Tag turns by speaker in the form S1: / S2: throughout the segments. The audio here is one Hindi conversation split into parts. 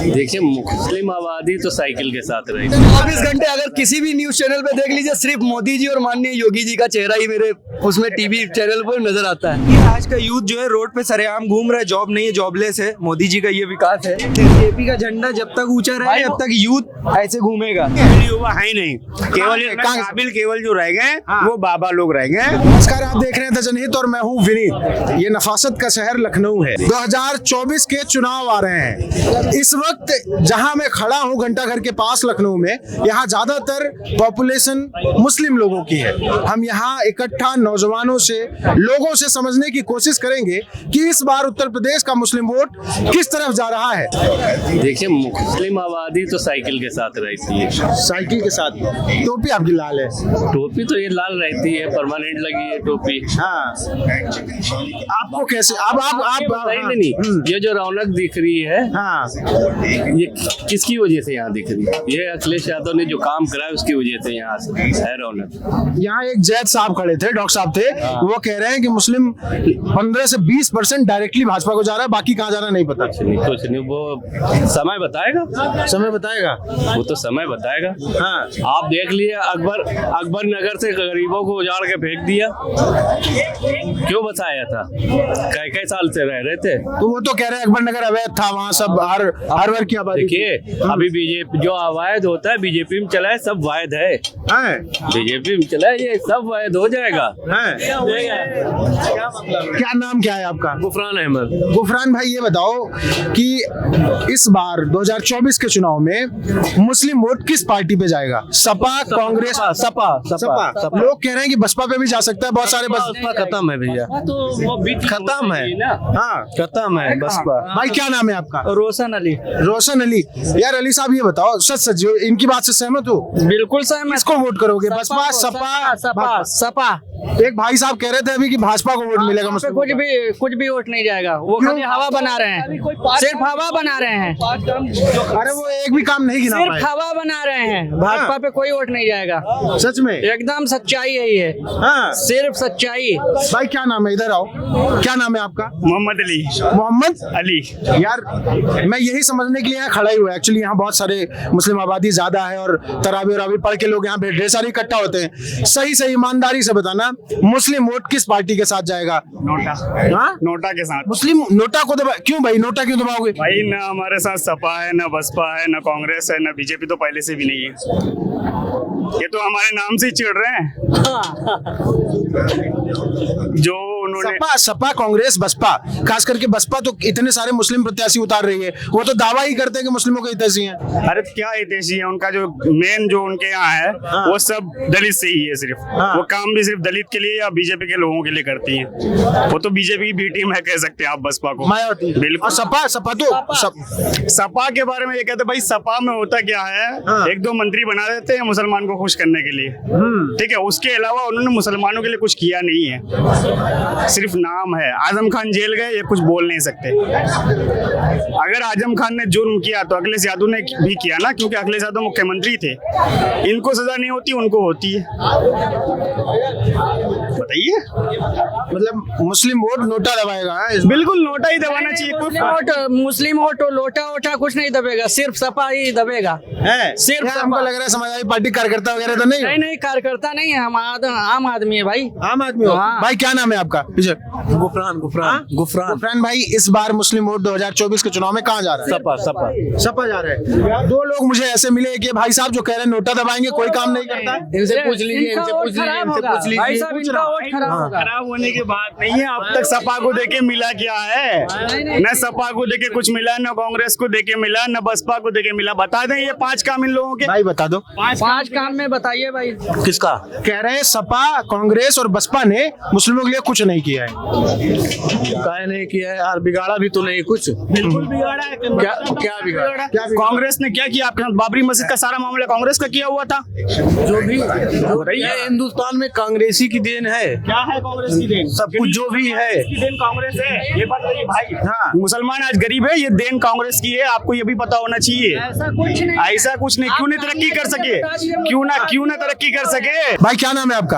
S1: देखिए, मुस्लिम आबादी तो साइकिल के साथ रही।
S2: 24 घंटे अगर किसी भी न्यूज चैनल पे देख लीजिए, सिर्फ मोदी जी और माननीय योगी जी का चेहरा ही मेरे उसमें टीवी चैनल पर नजर आता है।
S3: ये आज का यूथ जो है रोड पे सरेआम घूम रहा है, जॉब नहीं है, जॉबलेस है। मोदी जी का ये विकास है। जेपी का झंडा जब तक ऊंचा रहे तब तक यूथ ऐसे घूमेगा।
S4: युवा है ही नहीं, केवल काबिल केवल जो रह गए वो बाबा लोग रह गए।
S5: नमस्कार, आप देख रहे हैं द जनहित और मैं हूं विनीत। ये नफासत का शहर लखनऊ है। 2024 के चुनाव आ रहे हैं। इस वक्त जहां मैं खड़ा हूं घंटाघर के पास लखनऊ में, यहाँ ज्यादातर पॉपुलेशन मुस्लिम लोगों की है। हम यहाँ इकट्ठा नौजवानों से, लोगों से समझने की कोशिश करेंगे कि इस बार उत्तर प्रदेश का मुस्लिम वोट किस तरफ जा रहा है।
S1: देखिए, मुस्लिम आबादी तो साइकिल के साथ रहती है।
S5: साइकिल के साथ टोपी आपकी लाल है।
S1: टोपी तो ये लाल रहती है, परमानेंट लगी है टोपी।
S5: हाँ, आपको कैसे आप
S1: बताइए नहीं, ये जो रौनक दिख रही है,
S5: हाँ,
S1: ये किसकी वजह से यहाँ दिख रही है? ये अखिलेश यादव ने जो काम करा है उसकी वजह से यहाँ से है रौनक।
S5: यहाँ एक जैद साहब खड़े थे, डॉक्टर साहब थे, वो कह रहे हैं कि मुस्लिम 15 से 20% डायरेक्टली भाजपा को जा रहा है, बाकी कहाँ जा रहा है नहीं पता।
S1: कुछ नहीं, वो समय बताएगा।
S5: समय बताएगा,
S1: वो तो समय बताएगा।
S5: हाँ।
S1: आप देख लिए, अकबर नगर से गरीबों को उजाड़ के फेंक दिया। क्यों बचाया था? कई साल से रह रहे थे।
S5: तो वो तो कह रहे हैं अकबर नगर अवैध था, वहाँ सब हर वर्ग की आबादी।
S1: देखिए, अभी बीजेपी जो अवैध होता है बीजेपी में चला है, सब वैध है। बीजेपी में चला है, ये सब वैध हो जाएगा।
S5: क्या नाम क्या है आपका?
S1: गुफरान अहमद।
S5: गुफरान भाई, ये बताओ कि इस बार 2024 के चुनाव में मुस्लिम वोट किस पार्टी पे जाएगा? सपा, कांग्रेस? सपा। लोग कह रहे हैं कि बसपा पे भी जा सकता है, बहुत सारे
S3: बसपा खत्म है भैया, खत्म है।
S5: हाँ,
S3: खत्म है बसपा।
S5: भाई क्या नाम है आपका?
S3: रोशन अली।
S5: रोशन अली। यार अली साहब, ये बताओ, सच इनकी बात से सहमत हो?
S3: बिल्कुल सहमत।
S5: किसको वोट करोगे? बसपा,
S3: सपा।
S5: एक भाई साहब कह रहे थे अभी कि भाजपा को वोट मिलेगा।
S3: कुछ भी वोट नहीं जाएगा, वो खाली हवा बना रहे हैं, सिर्फ हवा बना रहे हैं।
S5: अरे वो एक भी काम नहीं गिना पाए।
S3: सिर्फ हवा बना रहे हैं, भाजपा पे कोई वोट नहीं जाएगा।
S5: सच में?
S3: एकदम सच्चाई है ये।
S5: हाँ।
S3: सिर्फ सच्चाई।
S5: भाई क्या नाम है? इधर आओ। क्या नाम है आपका?
S4: मोहम्मद अली।
S5: मोहम्मद
S4: अली।
S5: यार मैं यही समझने के लिए यहाँ खड़ा ही हुआ। एक्चुअली यहाँ बहुत सारे मुस्लिम आबादी ज्यादा है और तरावी पढ़ के लोग यहाँ पे ढेर सारे इकट्ठा होते हैं। सही ईमानदारी से बताना, मुस्लिम वोट किस पार्टी के साथ जाएगा?
S4: नोटा।
S5: हाँ?
S4: नोटा के साथ।
S5: मुस्लिम नोटा को दबा? क्यों भाई, नोटा क्यों दबाओगे?
S4: भाई ना हमारे साथ सपा है, ना बसपा है, ना कांग्रेस है, ना बीजेपी तो पहले से भी नहीं है। ये तो हमारे नाम से ही चिढ़ रहे हैं। जो उन्होंने
S5: सपा, कांग्रेस, बसपा, खास करके बसपा तो इतने सारे मुस्लिम प्रत्याशी उतार रही है। वो तो दावा ही करते हैं कि मुस्लिमों के हितैषी हैं।
S4: अरे क्या हितैषी है? उनका जो मेन जो उनके यहाँ है वो सब दलित से ही है सिर्फ। वो काम भी सिर्फ दलित के लिए या बीजेपी के लोगों के लिए करती है। वो तो बीजेपी की बी टीम है, कह सकते हैं आप बसपा को।
S5: मायावती।
S4: बिल्कुल। सपा के बारे में ये कहते भाई, सपा में होता क्या है, एक दो मंत्री बना देते हैं मुसलमान को खुश करने के लिए, ठीक है। उसके अलावा उन्होंने मुसलमानों के लिए कुछ किया नहीं है, सिर्फ नाम है। आजम खान जेल गए, ये कुछ बोल नहीं सकते। अगर आजम खान ने जुर्म किया तो अखिलेश यादव ने भी किया ना, क्योंकि अखिलेश यादव मुख्यमंत्री थे। इनको सजा नहीं होती, उनको होती है। बताइए,
S5: मतलब मुस्लिम वोट नोटा दबाएगा?
S4: बिल्कुल नोटा ही दबाना चाहिए।
S3: मुस्लिम वोट लोटा वोटा कुछ नहीं दबेगा, सिर्फ सपा ही दबेगा। सिर्फ
S5: हमको लग रहा है समाजवादी पार्टी कार्यकर्ता वगैरह तो नहीं?
S3: नहीं, कार्यकर्ता नहीं है, हम आम आदमी है भाई।
S5: आम आदमी हो?
S3: हाँ।
S5: भाई क्या नाम है आपका?
S3: गुफरान
S5: भाई, इस बार मुस्लिम वोट 2024 के चुनाव में कहाँ जा रहा है? सपा जा रहा है। दो लोग मुझे ऐसे मिले कि भाई साहब जो कह रहे हैं नोटा दबाएंगे, कोई काम नहीं करता।
S3: इनसे पूछ लीजिए।
S4: खराब होने की बात नहीं है। अब तक सपा को देके मिला क्या है? न सपा को देके कुछ मिला, न कांग्रेस को देके मिला, न बसपा को देके मिला। बता दें ये 5 काम इन लोगों के।
S5: भाई बता दो।
S3: 5 काम में बताइए भाई।
S5: किसका? कह रहे हैं सपा, कांग्रेस और बसपा ने मुस्लिमों के लिए कुछ नहीं किया है।
S3: क्या नहीं किया है यार? बिगाड़ा भी तो नहीं कुछ।
S4: बिल्कुल बिगाड़ा है।
S3: क्या बिगाड़ा?
S4: कांग्रेस ने क्या किया आपके साथ? बाबरी मस्जिद का सारा मामला कांग्रेस का किया हुआ था।
S3: जो भी हिंदुस्तान में कांग्रेसी की देन है।
S4: क्या है कांग्रेस की देन?
S3: सब कुछ जो भी है
S4: देन कांग्रेस है, ये बताइए भाई। हाँ। मुसलमान आज गरीब है, ये देन कांग्रेस की है, आपको ये भी पता होना चाहिए।
S3: ऐसा कुछ नहीं।
S4: ऐसा कुछ नहीं। क्यों नहीं तरक्की कर सके? क्यों ना तरक्की कर सके?
S5: भाई क्या नाम है आपका?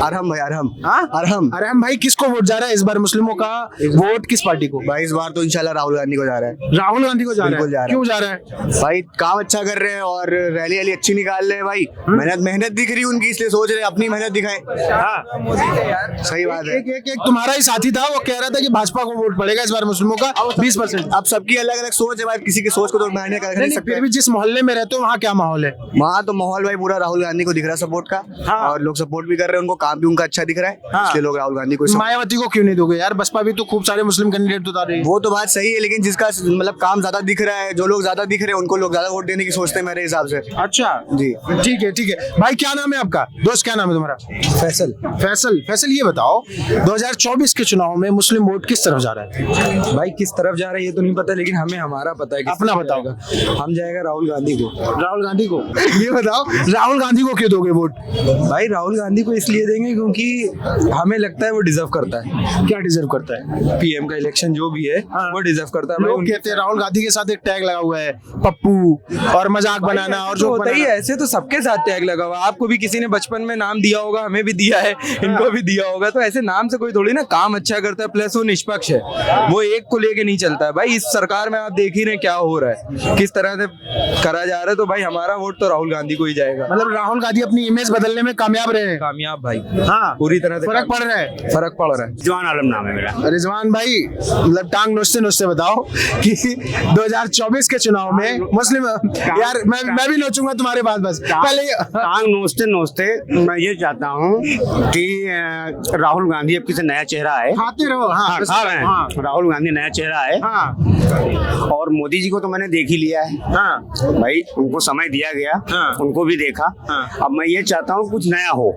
S3: अरहम भाई।
S5: अरहम भाई, किसको वोट जा रहा है इस बार? मुस्लिमों का वोट किस पार्टी को?
S6: भाई इस बार तो इंशाल्लाह राहुल गांधी को जा रहा है।
S5: राहुल गांधी को जा रहा
S6: बिल्कुल
S5: है।
S6: जा रहा है।
S5: क्यों जा रहा है?
S6: भाई काम अच्छा कर रहे हैं और रैली वैली अच्छी निकाल रहे हैं भाई। मेहनत दिख रही उनकी, इसलिए सोच रहे हैं अपनी मेहनत दिखाएं। सही बात है।
S5: एक तुम्हारा ही साथी था, वो कह रहा था कि भाजपा को वोट पड़ेगा इस बार मुस्लिमों का 20%।
S6: अब सबकी अलग अलग सोच है भाई, किसी की सोच को तो मायने कर नहीं सकते।
S5: फिर भी जिस मोहल्ले में रहते हो वहाँ क्या माहौल है?
S6: वहाँ तो माहौल भाई पूरा राहुल गांधी को दिख रहा है सपोर्ट का। और लोग सपोर्ट भी कर रहे हैं उनको, काम भी उनका अच्छा दिख रहा है, इसलिए लोग राहुल गांधी को
S5: मायावती को क्यों नहीं दोगे यार? बसपा भी तो खूब सारे मुस्लिम कैंडिडेट उतार रही है।
S6: वो तो बात सही है, लेकिन जिसका मतलब काम ज्यादा दिख रहा है, जो लोग ज्यादा दिख रहे हैं उनको लोग ज्यादा वोट देने की सोचते हैं मेरे हिसाब से।
S5: अच्छा
S6: जी
S5: ठीक है ठीक है। भाई क्या नाम है आपका? दोस्त क्या नाम है तुम्हारा?
S6: फैसल।
S5: फैसल ये बताओ 2024 के चुनाव में मुस्लिम वोट किस तरफ जा रहा है?
S3: भाई किस तरफ जा रहा है ये तो नहीं पता, लेकिन हमें हमारा पता है।
S5: अपना बताओ।
S3: हम जाएगा राहुल गांधी को।
S5: राहुल गांधी को। ये बताओ राहुल गांधी को क्यों दोगे वोट?
S3: भाई राहुल गांधी को इसलिए देंगे क्योंकि हमें लगता है वो डिजर्व करता है।
S5: क्या डिजर्व करता है?
S3: पीएम का इलेक्शन जो भी है वो डिजर्व करता है।
S5: लोग कहते हैं राहुल गांधी के साथ एक टैग लगा हुआ है पप्पू, और मजाक बनाना और जो
S3: होता ही है, ऐसे तो सबके साथ टैग लगा हुआ है। आपको भी किसी ने बचपन में नाम दिया होगा, हमें भी दिया है, इनको भी दिया होगा। तो ऐसे नाम से कोई थोड़ी ना काम अच्छा करता है, प्लस वो निष्पक्ष है, वो एक को लेके नहीं चलता है। भाई इस सरकार में आप देख ही रहे क्या हो रहा है, किस तरह से करा जा रहा है। तो भाई हमारा वोट तो राहुल गांधी को ही जाएगा।
S5: मतलब राहुल गांधी अपनी इमेज बदलने में कामयाब रहे हैं।
S3: कामयाब भाई,
S5: हाँ
S3: पूरी तरह से
S5: फर्क पड़ रहा है।
S3: फर्क पड़ रहा है।
S1: रिजवान आलम नाम है मेरा।
S5: रिजवान भाई मतलब टांग नोचते नोचते बताओ कि 2024 के चुनाव में मुस्लिम यार मैं भी नोचूंगा तुम्हारे बाद बस पहले
S7: टांग नोचते नोचते मैं ये चाहता हूँ कि राहुल गांधी अब किसी नया चेहरा है।
S5: खाते रहो। हाँ
S7: खा रहे हैं।
S5: हाँ।
S7: राहुल गांधी नया चेहरा है।
S5: हाँ
S7: और मोदी जी को तो मैंने देख ही लिया है।
S5: हाँ
S7: भाई उनको समय दिया गया।
S5: हाँ।
S7: उनको भी देखा।
S5: हाँ।
S7: अब मैं ये चाहता हूँ कुछ नया हो।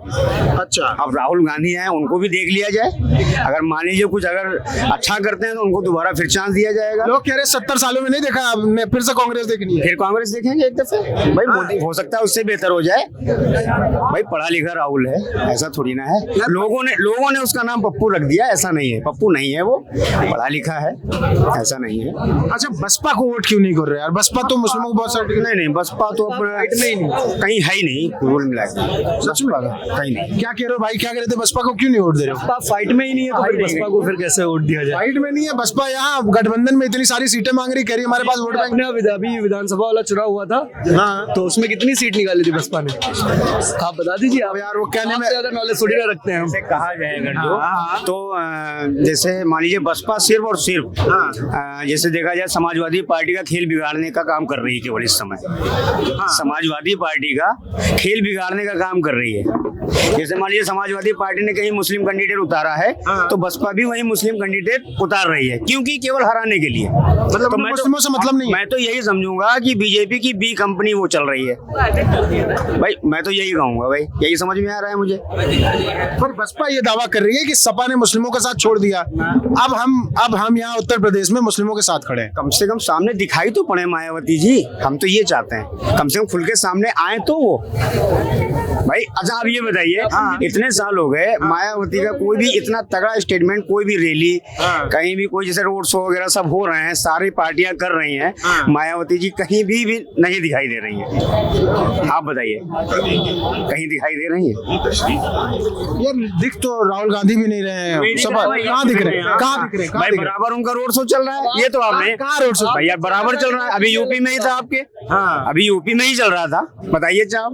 S5: अच्छा
S7: अब राहुल गांधी है, उनको भी देख लिया जाए। अगर मान लीजिए कुछ अगर अच्छा करते हैं तो उनको दोबारा फिर चांस दिया जाएगा।
S5: लोग कह रहे 70 सालों में नहीं देखा, आपने फिर से कांग्रेस देखनी है।
S7: फिर कांग्रेस देखेंगे एक दफे। भाई मोदी हो सकता है उससे बेहतर हो जाए। भाई पढ़ा लिखा राहुल है, ऐसा थोड़ी ना है। लोगों ने उसका नाम पप्पू रख दिया, ऐसा नहीं है। पप्पू नहीं है, वो पढ़ा लिखा है, ऐसा नहीं है।
S5: अच्छा बसपा को वोट क्यों नहीं कर रहे यार? बसपा तो मुस्लिमों को बहुत सारे
S7: नहीं बसपा तो अपना कहीं है ही नहीं, कुल मिला के।
S5: सच में बात
S7: कहीं नहीं।
S5: क्या कह रहे हो भाई? क्या कह रहे थे? बसपा को क्यों नहीं वोट दे रहे हो?
S3: फाइट में ही नहीं है तो फिर बसपा को फिर कैसे वोट दिया जाए?
S5: फाइट में नहीं है बसपा, यहाँ गठबंधन में इतनी सारी सीटें मांग रही, कह रही हमारे पास वोट बैंक।
S3: अभी विधानसभा वाला चुनाव हुआ था,
S5: हाँ
S3: तो उसमें कितनी सीट निकाली थी बसपा ने? आप बता दीजिए। आप
S5: यार वो कहने में
S3: ज्यादा नॉलेज थोड़ी ना रखते हैं हम।
S7: जैसे कहा जाए अगर तो जैसे मान लीजिए बसपा सिर्फ और सिर्फ जैसे देखा जाए समाजवादी पार्टी का खेल बिगाड़ने का काम कर रही है केवल इस समय। समाजवादी पार्टी का खेल बिगाड़ने का काम कर रही है। जैसे मान लीजिए समाजवादी पार्टी ने कहीं मुस्लिम कैंडिडेट उतारा है तो बसपा भी वही मुस्लिम कैंडिडेट उतार रही है, क्योंकि केवल हराने के लिए।
S5: मतलब
S7: तो
S5: मुस्लिमों से मतलब नहीं है।
S7: मैं तो यही समझूंगा कि बीजेपी की बी कंपनी वो चल रही है। भाई मैं तो यही कहूंगा, भाई यही समझ में आ रहा है मुझे।
S5: पर बसपा ये दावा कर रही है कि सपा ने मुस्लिमों का साथ छोड़ दिया, अब हम यहाँ उत्तर प्रदेश में मुस्लिमों के साथ खड़े हैं।
S7: कम से कम सामने दिखाई तो पड़े मायावती जी, हम तो ये चाहते हैं कम से कम खुल के सामने आए तो वो। भाई अच्छा आप ये बताइए, इतने साल हो गए मायावती का कोई भी इतना तगड़ा स्टेटमेंट, कोई भी रैली, कहीं भी कोई जैसे रोड शो वगैरह सब हो रहे हैं, सारी पार्टियां कर रही हैं, मायावती जी कहीं भी नहीं दिखाई दे रही हैं। आप बताइए कहीं दिखाई दे रही है?
S5: यार दिख तो राहुल गांधी भी नहीं रहे हैं, सब कहाँ दिख रहे हैं? कहाँ दिख रहे हैं?
S7: भाई बराबर उनका रोड शो चल रहा है, ये तो आपने
S5: कहाँ रोड शो?
S7: भैया बराबर चल रहा है। अभी यूपी में ही था आपके, अभी यूपी में ही चल रहा था। बताइए साहब,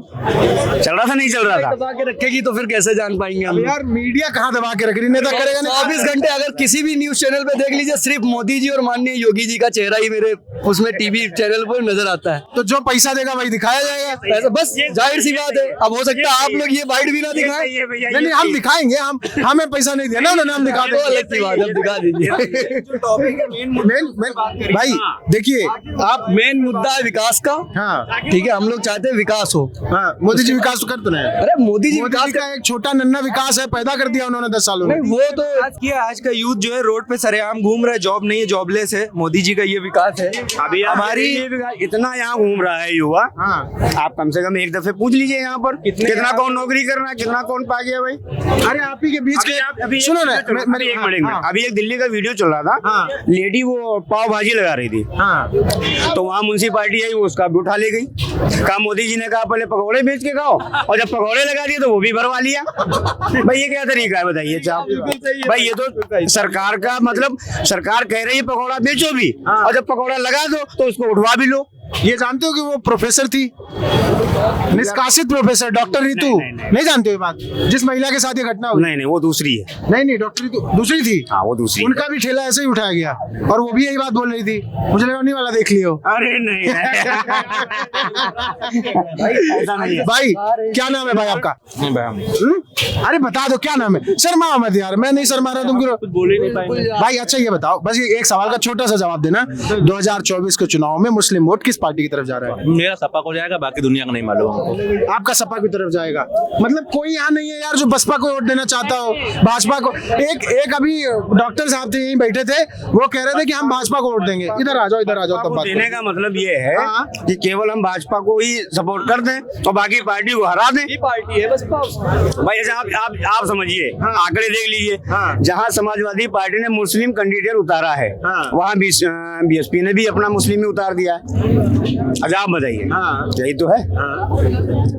S7: चल रहा था नहीं चल रहा था?
S3: दबा के रखेगी तो फिर कैसे जान पाएंगे हम?
S5: यार मीडिया कहाँ दबा के रख रही? नेता करेगा नहीं।
S2: 24 घंटे अगर किसी भी न्यूज चैनल पे देख लीजिए, सिर्फ मोदी जी और माननीय योगी जी का चेहरा ही मेरे उसमें टीवी चैनल पर नजर आता है।
S5: तो जो पैसा देगा वही दिखाया जाएगा।
S2: ऐसा बस जाहिर सी बात है। अब हो सकता है आप लोग ये बाइट भी ना दिखाएं।
S5: नहीं हम दिखाएंगे, हमें पैसा नहीं दिया ना उन्होंने, हम दिखा
S2: वो अलग सी बात है, अब दिखा दीजिए।
S5: भाई देखिए
S2: आप मेन मुद्दा है विकास का।
S5: हाँ
S2: ठीक है, हम लोग चाहते हैं विकास हो।
S5: हाँ मोदी जी विकास तो कर तो रहे हैं।
S2: अरे मोदी जी
S5: मोदी
S2: विकास
S5: जी का एक छोटा नन्ना विकास है, पैदा कर दिया उन्होंने 10 सालों में।
S2: नहीं, वो तो
S3: आज का यूथ जो है रोड पे सरेआम घूम रहा है, जॉब नहीं है, जॉबलेस है। मोदी जी का ये विकास है
S7: अभी
S3: हमारी
S7: इतना यहाँ घूम रहा है युवा, आप कम से कम एक दफे पूछ लीजिए यहाँ पर कितना कौन नौकरी कर रहा है, कितना कौन पा गया भाई।
S5: अरे आप ही के बीच के सुनो ना,
S7: अभी एक मिनट, अभी एक दिल्ली का वीडियो चल रहा था, लेडी वो पाव भाजी लगा रही थी, तो वहाँ म्युनिसिपालिटी आई, वो उसका भी उठा ले गई। कहा मोदी जी ने कहा पहले पकौड़े बेच के खाओ, और जब पकौड़े लगा दिए तो वो भी भरवा लिया। भाई ये क्या तरीका है बताइए आप? भाई ये तो सरकार का मतलब, सरकार कह रही है पकौड़ा बेचो भी, और जब पकौड़ा लगा दो तो उसको उठवा भी लो।
S5: ये जानते हो कि वो प्रोफेसर थी, निष्कासित प्रोफेसर डॉक्टर ऋतु, नहीं जानते हो ये बात? जिस महिला के साथ ये घटना हुई।
S7: नहीं वो दूसरी है।
S5: नहीं डॉक्टर ऋतु दूसरी थी।
S7: हाँ वो दूसरी।
S5: उनका भी ठेला ऐसे ही उठाया गया और वो भी यही बात बोल रही थी, मुझे लगा उन्हीं वाला देख लियो।
S7: अरे नहीं ऐसा नहीं है।
S5: भाई क्या नाम है भाई आपका? अरे बता दो क्या नाम है। शर्मा मत यार, मैं नहीं शर्मा रहा, तुम
S1: बोल ही नहीं पाएंगे
S5: भाई। अच्छा ये बताओ, बस ये एक सवाल का छोटा सा जवाब देना, 2024 के चुनाव में मुस्लिम वोट किस पार्टी की तरफ जा रहा है?
S1: मेरा सपा को जाएगा, बाकी दुनिया का नहीं मालूम हमको।
S5: आपका सपा की तरफ जाएगा? मतलब कोई यहाँ नहीं है यार जो बसपा को वोट देना चाहता हो, भाजपा को? एक अभी डॉक्टर साहब थे यहीं बैठे थे, वो कह रहे थे कि हम भाजपा को वोट देंगे। इधर आ जाओ तब बात
S7: देने का मतलब ये है कि केवल हम भाजपा को ही सपोर्ट कर दें और बाकी पार्टी को हरा दें।
S2: पार्टी है बस।
S7: भाई ऐसा आप समझिए, आंकड़े देख लीजिए, जहाँ समाजवादी पार्टी ने मुस्लिम कैंडिडेट उतारा है, वहाँ बीएसपी ने भी अपना मुस्लिम ही उतार दिया है। अच्छा आप बताइए, यही तो है,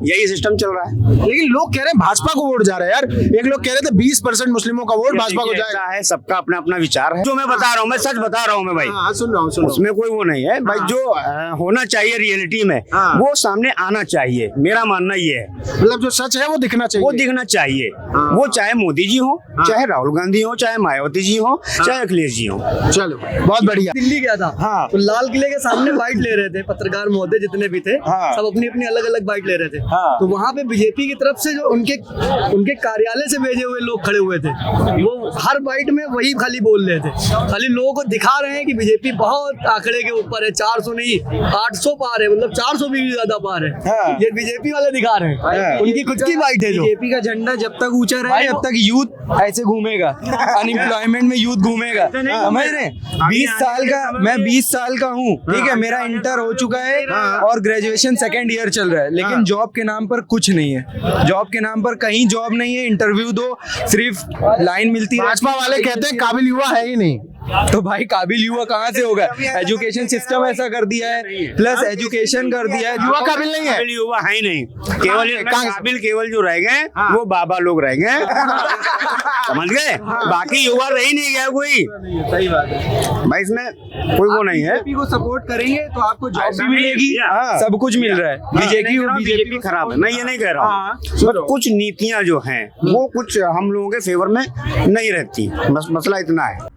S7: यही सिस्टम चल रहा है।
S5: लेकिन लोग कह रहे हैं भाजपा को वोट जा रहा है यार। एक लोग कह रहे थे 20% मुस्लिमों का वोट भाजपा को जाएगा।
S7: है, सबका अपना अपना विचार है। जो मैं बता रहा हूँ, मैं सच बता रहा हूँ मैं भाई,
S5: सुन रहा हूँ,
S7: उसमें कोई वो नहीं है भाई। जो होना चाहिए रियलिटी में वो सामने आना चाहिए, मेरा मानना ये है।
S5: मतलब जो सच है वो दिखना चाहिए,
S7: वो दिखना चाहिए। वो चाहे मोदी जी हो, चाहे राहुल गांधी हो, चाहे मायावती जी हो, चाहे अखिलेश जी हो।
S5: चलो बहुत बढ़िया।
S2: दिल्ली गया था, तो लाल किले के सामने बाइट ले रहे थे पत्रकार महोदय जितने भी थे, सब अपनी अपनी अलग अलग बाइट ले रहे थे। तो वहाँ पे बीजेपी की तरफ से जो उनके कार्यालय से भेजे हुए लोग खड़े हुए थे, वो हर बाइट में वही खाली बोल रहे थे, खाली लोगों को दिखा रहे हैं कि बीजेपी बहुत आंकड़े के ऊपर है, 400 नहीं 800 पार है, मतलब 400 भी ज्यादा पार है। ये बीजेपी वाले दिखा रहे हैं, उनकी खुद की बाइट है।
S3: बीजेपी का झंडा जब तक ऊंचा रहे तब तक यूथ ऐसे घूमेगा, अनएम्प्लॉयमेंट में यूथ घूमेगा, समझ रहे? 20 साल का हूँ, ठीक है, मेरा इंटर हो चुका है और ग्रेजुएशन सेकेंड ईयर चल रहा है, लेकिन जॉब के नाम पर कुछ नहीं है। जॉब के नाम पर कहीं जॉब नहीं है, इंटरव्यू दो सिर्फ लाइन मिलती है।
S5: भाजपा वाले कहते हैं काबिल युवा है ही नहीं।
S3: तो भाई काबिल युवा कहाँ से होगा? एजुकेशन सिस्टम ऐसा कर दिया है, प्लस एजुकेशन कर दिया है,
S5: युवा काबिल नहीं है।
S7: काबिल युवा है ही नहीं, केवल काबिल केवल जो रह गए वो बाबा लोग रह गए, समझ गए? बाकी युवा रह ही नहीं गया कोई।
S3: सही बात है
S7: भाई, इसमें कोई वो नहीं है।
S3: बीजेपी को सपोर्ट करेंगे तो आपको जॉब भी मिलेगी, सब कुछ मिल रहा है।
S7: बीजेपी खराब है, मैं ये नहीं कह रहा हूँ, बट कुछ नीतियाँ जो हैं वो कुछ हम लोगों के फेवर में नहीं रहती, बस मसला इतना है।